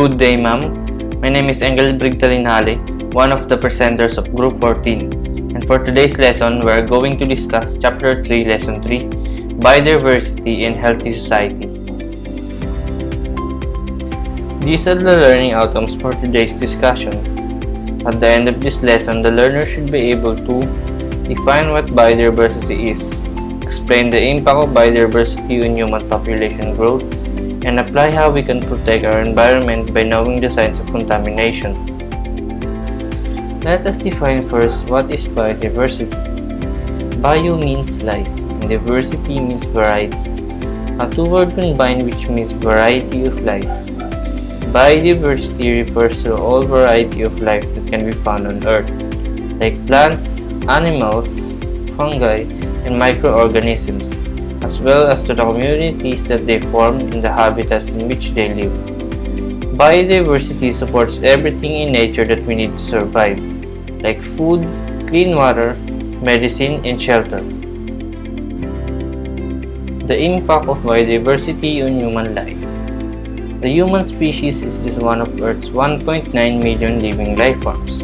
Good day, ma'am. My name is Engel Brigtalinhali, one of the presenters of Group 14. And for today's lesson, we are going to discuss Chapter 3, Lesson 3, Biodiversity in Healthy Society. These are the learning outcomes for today's discussion. At the end of this lesson, the learner should be able to define what biodiversity is, explain the impact of biodiversity on human population growth, and apply how we can protect our environment by knowing the signs of contamination. Let us define first what is biodiversity. Bio means life, and diversity means variety. A two-word combined which means variety of life. Biodiversity refers to all variety of life that can be found on Earth, like plants, animals, fungi, and microorganisms, as well as to the communities that they form and the habitats in which they live. Biodiversity supports everything in nature that we need to survive, like food, clean water, medicine, and shelter. The impact of biodiversity on human life. The human species is one of Earth's 1.9 million living life forms.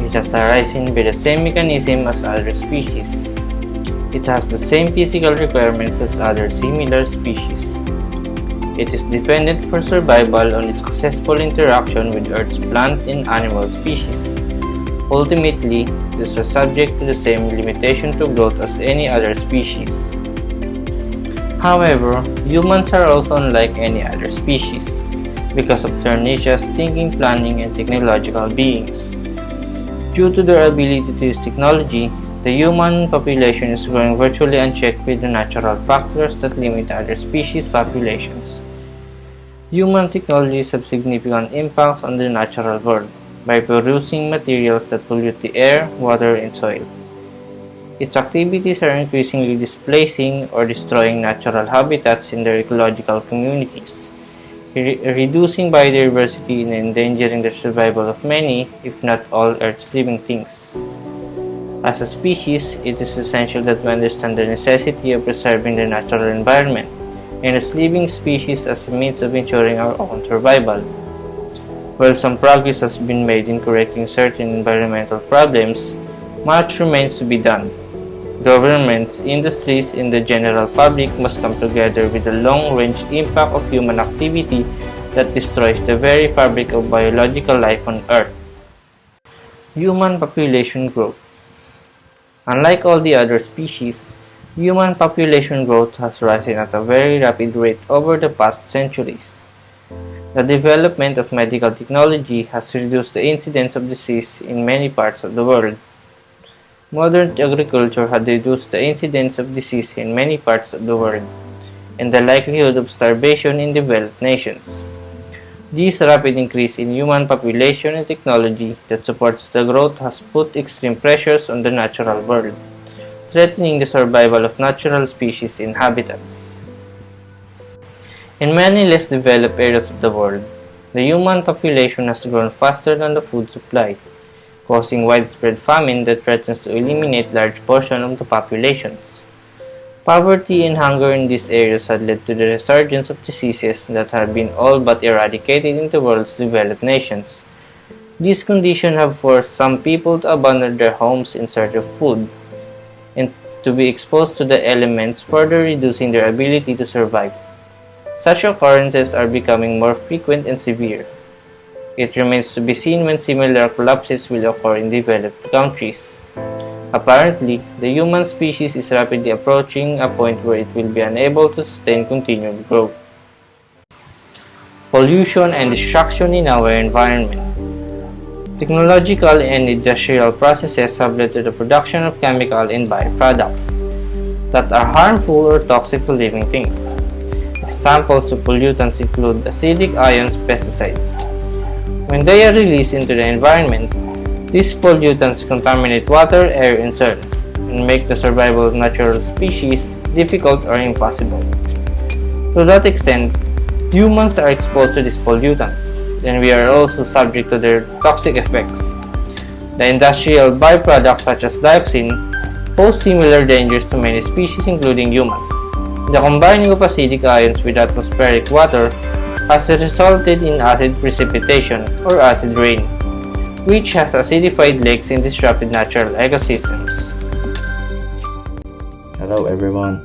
It has arisen by the same mechanism as other species. It has the same physical requirements as other similar species. It is dependent for survival on its successful interaction with Earth's plant and animal species. Ultimately, it is subject to the same limitation to growth as any other species. However, humans are also unlike any other species because of their natures, thinking, planning, and technological beings. Due to their ability to use technology, the human population is growing virtually unchecked with the natural factors that limit other species' populations. Human technologies have significant impacts on the natural world by producing materials that pollute the air, water, and soil. Its activities are increasingly displacing or destroying natural habitats in their ecological communities, reducing biodiversity and endangering the survival of many, if not all, Earth's living things. As a species, it is essential that we understand the necessity of preserving the natural environment, and as living species as a means of ensuring our own survival. While some progress has been made in correcting certain environmental problems, much remains to be done. Governments, industries, and the general public must come together with the long-range impact of human activity that destroys the very fabric of biological life on Earth. Human population growth. Unlike all the other species, human population growth has risen at a very rapid rate over the past centuries. The development of medical technology has reduced the incidence of disease in many parts of the world. Modern agriculture had reduced the incidence of disease in many parts of the world, and the likelihood of starvation in developed nations. This rapid increase in human population and technology that supports the growth has put extreme pressures on the natural world, threatening the survival of natural species and habitats. In many less developed areas of the world, the human population has grown faster than the food supply, causing widespread famine that threatens to eliminate large portions of the populations. Poverty and hunger in these areas had led to the resurgence of diseases that have been all but eradicated in the world's developed nations. These conditions have forced some people to abandon their homes in search of food and to be exposed to the elements, further reducing their ability to survive. Such occurrences are becoming more frequent and severe. It remains to be seen when similar collapses will occur in developed countries. Apparently, the human species is rapidly approaching a point where it will be unable to sustain continued growth. Pollution and destruction in our environment. Technological and industrial processes have led to the production of chemical and byproducts that are harmful or toxic to living things. Examples of pollutants include acidic ions pesticides. When they are released into the environment, these pollutants contaminate water, air, and soil, and make the survival of natural species difficult or impossible. To that extent, humans are exposed to these pollutants, and we are also subject to their toxic effects. The industrial byproducts such as dioxin pose similar dangers to many species including humans. The combining of acidic ions with atmospheric water has resulted in acid precipitation or acid rain, which has acidified lakes and disrupted natural ecosystems. Hello everyone,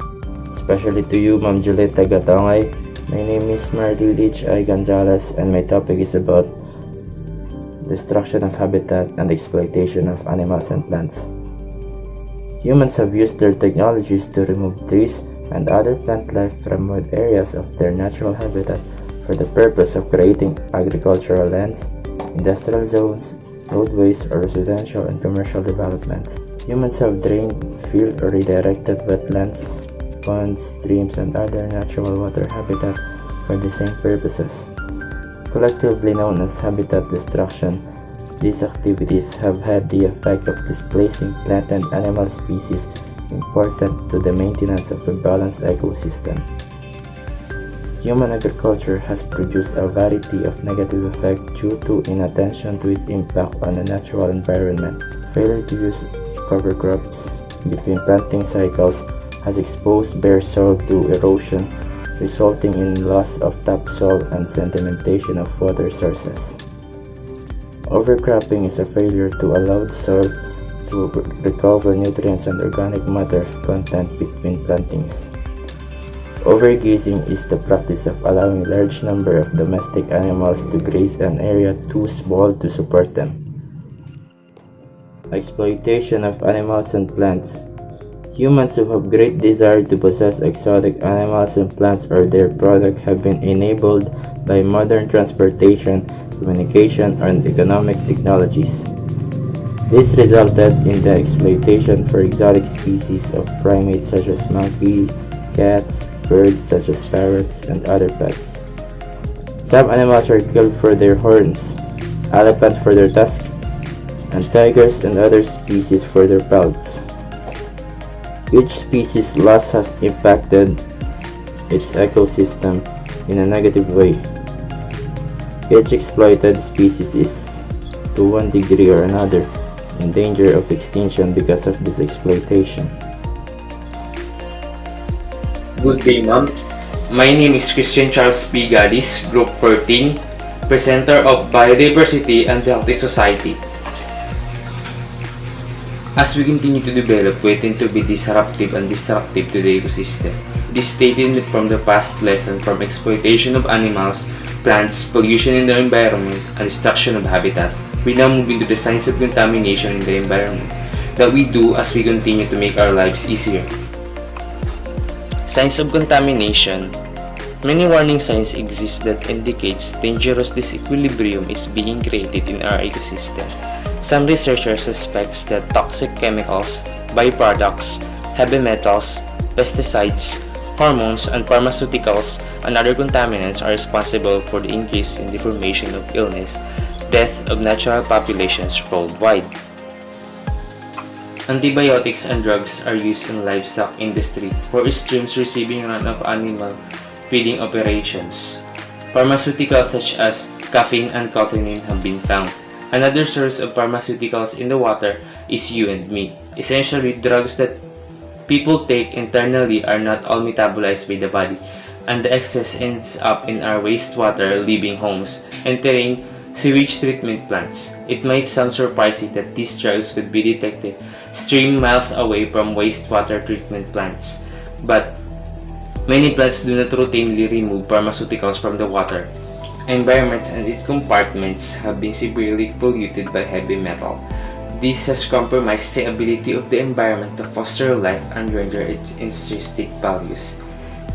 especially to you Ma'am Julieta Gatongay. My name is Marlilich I. Gonzalez and my topic is about destruction of habitat and exploitation of animals and plants. Humans have used their technologies to remove trees and other plant life from remote areas of their natural habitat for the purpose of creating agricultural lands, industrial zones, roadways, or residential and commercial developments. Humans have drained, filled, or redirected wetlands, ponds, streams, and other natural water habitat for the same purposes. Collectively known as habitat destruction, these activities have had the effect of displacing plant and animal species important to the maintenance of a balanced ecosystem. Human agriculture has produced a variety of negative effects due to inattention to its impact on the natural environment. Failure to use cover crops between planting cycles has exposed bare soil to erosion, resulting in loss of topsoil and sedimentation of water sources. Overcropping is a failure to allow the soil to recover nutrients and organic matter content between plantings. Overgrazing is the practice of allowing a large number of domestic animals to graze an area too small to support them. Exploitation of animals and plants. Humans who have great desire to possess exotic animals and plants or their product have been enabled by modern transportation, communication, and economic technologies. This resulted in the exploitation for exotic species of primates such as monkey, cats, birds such as parrots, and other pets. Some animals are killed for their horns, elephants for their tusks, and tigers and other species for their pelts. Each species loss has impacted its ecosystem in a negative way. Each exploited species is, to one degree or another, in danger of extinction because of this exploitation. Good day, ma'am. My name is Christian Charles P. Gadis, Group 14, presenter of Biodiversity and the Healthy Society. As we continue to develop, we tend to be disruptive and destructive to the ecosystem. This stated from the past lesson from exploitation of animals, plants, pollution in the environment, and destruction of habitat. We now move into the signs of contamination in the environment that we do as we continue to make our lives easier. Signs of contamination. Many warning signs exist that indicates dangerous disequilibrium is being created in our ecosystem. Some researchers suspect that toxic chemicals, byproducts, heavy metals, pesticides, hormones, and pharmaceuticals and other contaminants are responsible for the increase in the formation of illness, death of natural populations worldwide. Antibiotics and drugs are used in livestock industry for streams receiving runoff animal feeding operations. Pharmaceuticals such as caffeine and cotinine have been found. Another source of pharmaceuticals in the water is you and me. Essentially, drugs that people take internally are not all metabolized by the body, and the excess ends up in our wastewater, leaving homes, entering sewage treatment plants. It might sound surprising that these drugs could be detected stream miles away from wastewater treatment plants, but many plants do not routinely remove pharmaceuticals from the water. Environments and its compartments have been severely polluted by heavy metal. This has compromised the ability of the environment to foster life and render its intrinsic values.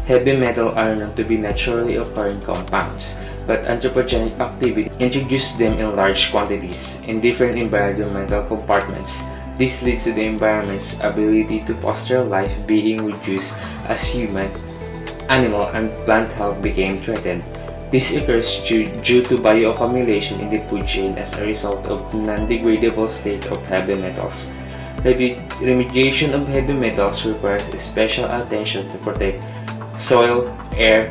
Heavy metal are known to be naturally occurring compounds, but anthropogenic activity introduced them in large quantities in different environmental compartments. This leads to the environment's ability to foster life being reduced as human, animal, and plant health became threatened. This occurs due to bioaccumulation in the food chain as a result of non-degradable state of heavy metals. Remediation of heavy metals requires special attention to protect soil, air,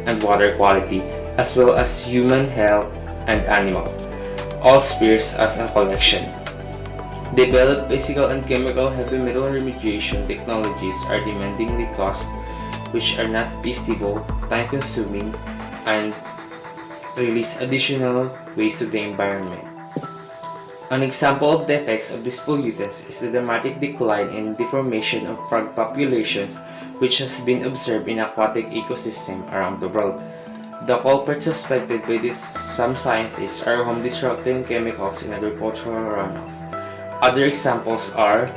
and water quality, as well as human health and animal, all spheres as a collection. Developed physical and chemical heavy metal remediation technologies are demandingly cost, which are not feasible, time-consuming, and release additional waste to the environment. An example of the effects of these pollutants is the dramatic decline and deformation of frog populations, which has been observed in aquatic ecosystems around the world. The culprits suspected by some scientists are home-destructing chemicals in agricultural runoff. Other examples are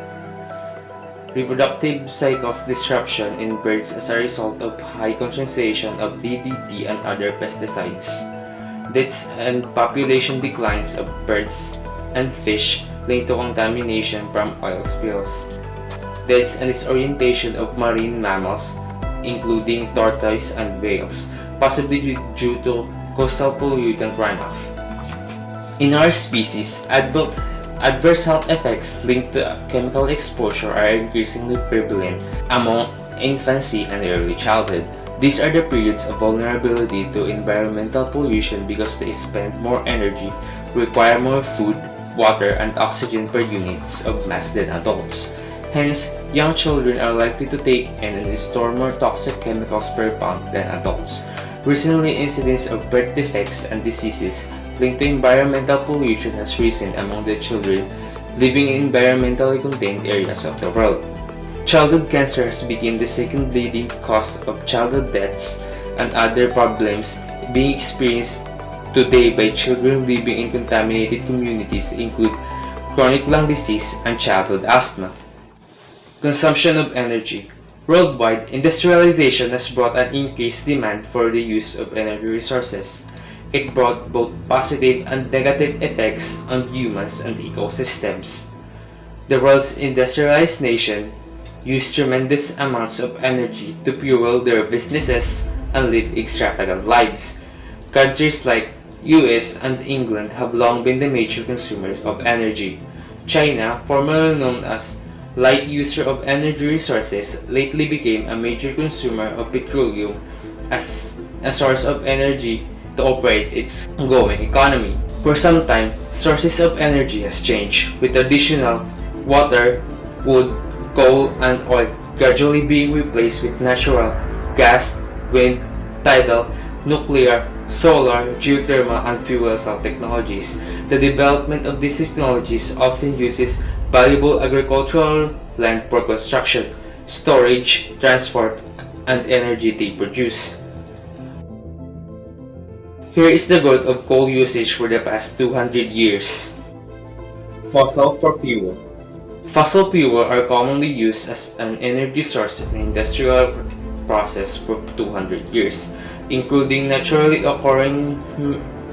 reproductive cycles disruption in birds as a result of high concentration of DDT and other pesticides, deaths and population declines of birds and fish linked to contamination from oil spills, deaths and disorientation of marine mammals, including tortoise and whales, possibly due to coastal pollutant runoff. In our species, adverse health effects linked to chemical exposure are increasingly prevalent among infancy and early childhood. These are the periods of vulnerability to environmental pollution because they spend more energy, require more food, water, and oxygen per units of mass than adults. Hence, young children are likely to take in and store more toxic chemicals per pound than adults. Recently, incidence of birth defects and diseases linked to environmental pollution has risen among the children living in environmentally contained areas of the world. Childhood cancer has become the second leading cause of childhood deaths, and other problems being experienced today by children living in contaminated communities include chronic lung disease and childhood asthma. Consumption of energy. Worldwide, industrialization has brought an increased demand for the use of energy resources. It brought both positive and negative effects on humans and ecosystems. The world's industrialized nation use tremendous amounts of energy to fuel their businesses and live extravagant lives. Countries like US and England have long been the major consumers of energy. China, formerly known as light user of energy resources, lately became a major consumer of petroleum as a source of energy to operate its ongoing economy. For some time, sources of energy has changed, with traditional water, wood, coal, and oil gradually being replaced with natural gas, wind, tidal, nuclear, solar, geothermal, and fuel cell technologies. The development of these technologies often uses valuable agricultural land for construction, storage, transport, and energy they produce. Here is the growth of coal usage for the past 200 years. Fossil for fuel. Fossil fuel are commonly used as an energy source in the industrial process for 200 years, including naturally occurring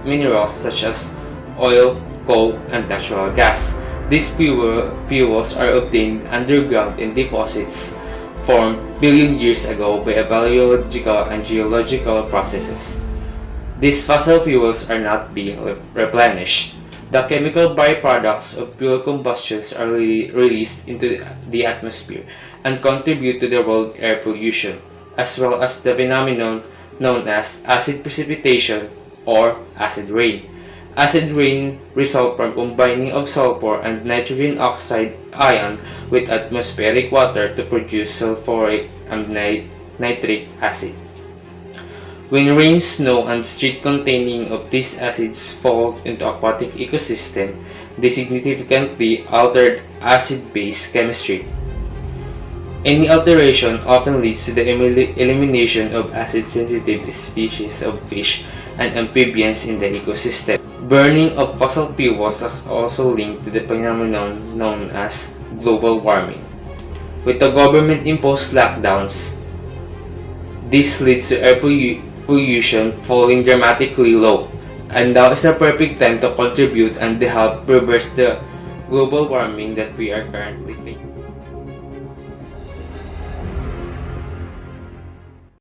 minerals such as oil, coal, and natural gas. These fuels are obtained underground in deposits formed billion years ago by biological and geological processes. These fossil fuels are not being replenished. The chemical byproducts of fuel combustions are released into the atmosphere and contribute to the world air pollution, as well as the phenomenon known as acid precipitation or acid rain. Acid rain results from combining of sulfur and nitrogen oxide ion with atmospheric water to produce sulfuric and nitric acid. When rain, snow, and street containing of these acids fall into aquatic ecosystem, they significantly altered acid-base chemistry. Any alteration often leads to the elimination of acid-sensitive species of fish and amphibians in the ecosystem. Burning of fossil fuels is also linked to the phenomenon known as global warming. With the government-imposed lockdowns, this leads to air pollution falling dramatically low, and now is the perfect time to contribute and to help reverse the global warming that we are currently facing.